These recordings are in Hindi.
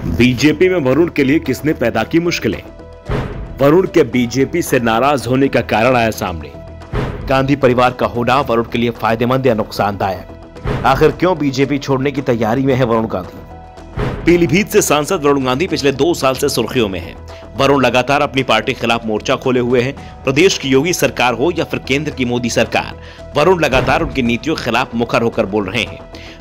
बीजेपी में वरुण के लिए किसने पैदा की मुश्किलें? वरुण के बीजेपी से नाराज होने का कारण आया सामने। गांधी परिवार का होना वरुण के लिए फायदेमंद या नुकसानदायक? आखिर क्यों बीजेपी छोड़ने की तैयारी में है वरुण गांधी? पीलीभीत से सांसद वरुण गांधी पिछले 2 साल से सुर्खियों में हैं। वरुण लगातार अपनी पार्टी के खिलाफ मोर्चा खोले हुए हैं। प्रदेश की योगी सरकार हो या फिर केंद्र की मोदी सरकार, वरुण लगातार उनकी नीतियों के खिलाफ मुखर होकर बोल रहे हैं।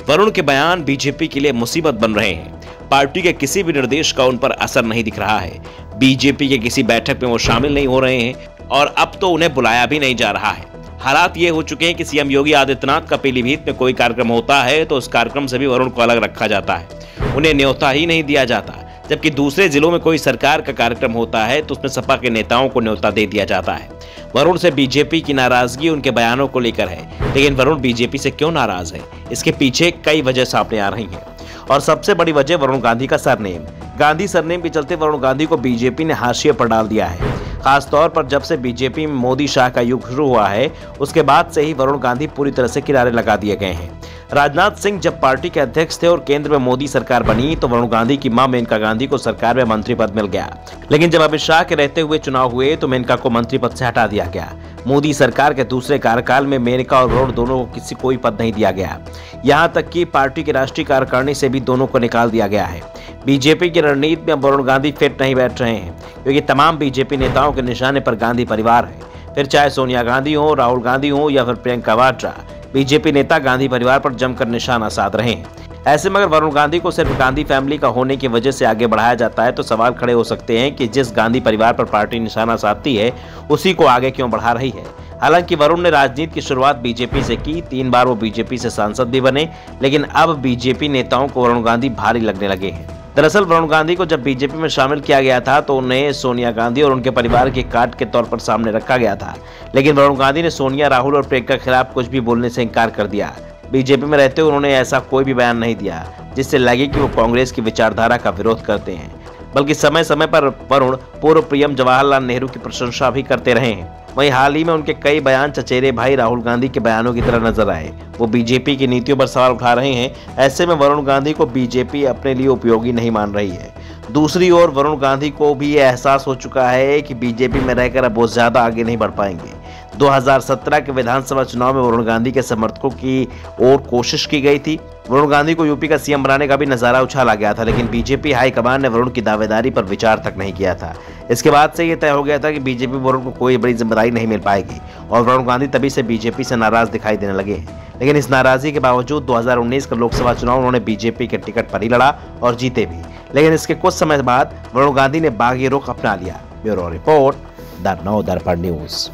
वरुण के बयान बीजेपी के लिए मुसीबत बन रहे हैं। पार्टी के किसी भी निर्देश का उन पर असर नहीं दिख रहा है। बीजेपी के किसी बैठक में वो शामिल नहीं हो रहे हैं और अब तो उन्हें बुलाया भी नहीं जा रहा है। हालात ये हो चुके हैं कि सीएम योगी आदित्यनाथ का पीलीभीत में कोई कार्यक्रम होता है तो उस कार्यक्रम से भी वरुण को अलग रखा जाता है, उन्हें न्योता ही नहीं दिया जाता। जबकि दूसरे जिलों में कोई सरकार का कार्यक्रम होता है तो उसमें सपा के नेताओं को न्योता दे दिया जाता है। वरुण से बीजेपी की नाराजगी उनके बयानों को लेकर है, लेकिन वरुण बीजेपी से क्यों नाराज है, इसके पीछे कई वजह सामने आ रही हैं। और सबसे बड़ी वजह वरुण गांधी का सरनेम। गांधी सरनेम के चलते वरुण गांधी को बीजेपी ने हाशिए पर डाल दिया है। खासतौर पर जब से बीजेपी में मोदी शाह का युग शुरू हुआ है, उसके बाद से ही वरुण गांधी पूरी तरह से किनारे लगा दिए गए हैं। राजनाथ सिंह जब पार्टी के अध्यक्ष थे और केंद्र में मोदी सरकार बनी तो वरुण गांधी की मां मेनका गांधी को सरकार में मंत्री पद मिल गया। लेकिन जब अमित शाह के रहते हुए चुनाव हुए तो मेनका को मंत्री पद से हटा दिया गया। मोदी सरकार के दूसरे कार्यकाल में मेनका और वरुण दोनों को कोई पद नहीं दिया गया। यहाँ तक कि पार्टी की राष्ट्रीय कार्यकारिणी से भी दोनों को निकाल दिया गया है। बीजेपी की रणनीति में वरुण गांधी फिट नहीं बैठ रहे हैं, क्योंकि तमाम बीजेपी नेताओं के निशाने पर गांधी परिवार है। फिर चाहे सोनिया गांधी हो, राहुल गांधी हो या फिर प्रियंका वाड्रा, बीजेपी नेता गांधी परिवार पर जमकर निशाना साध रहे हैं। ऐसे में अगर वरुण गांधी को सिर्फ गांधी फैमिली का होने की वजह से आगे बढ़ाया जाता है तो सवाल खड़े हो सकते हैं कि जिस गांधी परिवार पर पार्टी निशाना साधती है उसी को आगे क्यों बढ़ा रही है। हालांकि वरुण ने राजनीति की शुरुआत बीजेपी से की, 3 बार वो बीजेपी से सांसद भी बने, लेकिन अब बीजेपी नेताओं को वरुण गांधी भारी लगने लगे हैं। दरअसल वरुण गांधी को जब बीजेपी में शामिल किया गया था तो उन्हें सोनिया गांधी और उनके परिवार के कार्ड के तौर पर सामने रखा गया था, लेकिन वरुण गांधी ने सोनिया, राहुल और प्रियंका के खिलाफ कुछ भी बोलने से इनकार कर दिया। बीजेपी में रहते हुए उन्होंने ऐसा कोई भी बयान नहीं दिया जिससे लगे कि वो कांग्रेस की विचारधारा का विरोध करते हैं, बल्कि समय समय पर वरुण पूर्व पीएम जवाहरलाल नेहरू की प्रशंसा भी करते रहे हैं। वहीं हाल ही में उनके कई बयान चचेरे भाई राहुल गांधी के बयानों की तरह नजर आए। वो बीजेपी की नीतियों पर सवाल उठा रहे हैं। ऐसे में वरुण गांधी को बीजेपी अपने लिए उपयोगी नहीं मान रही है। दूसरी ओर वरुण गांधी को भी यह एहसास हो चुका है कि बीजेपी में रहकर अब वो ज्यादा आगे नहीं बढ़ पाएंगे। 2017 के विधानसभा चुनाव में वरुण गांधी के समर्थकों की ओर कोशिश की गई थी। वरुण गांधी को यूपी का सीएम बनाने का भी नजारा उछाला गया था, लेकिन बीजेपी हाईकमान ने वरुण की दावेदारी पर विचार तक नहीं किया था। इसके बाद से यह तय हो गया था कि बीजेपी वरुण को कोई बड़ी जिम्मेदारी नहीं मिल पाएगी और वरुण गांधी तभी से बीजेपी से नाराज दिखाई देने लगे हैं। लेकिन इस नाराजगी के बावजूद 2019 का लोकसभा चुनाव उन्होंने बीजेपी के टिकट पर ही लड़ा और जीते भी। लेकिन इसके कुछ समय बाद वरुण गांधी ने बागी रुख अपना लिया। ब्यूरो रिपोर्ट, द नव दर्पण न्यूज।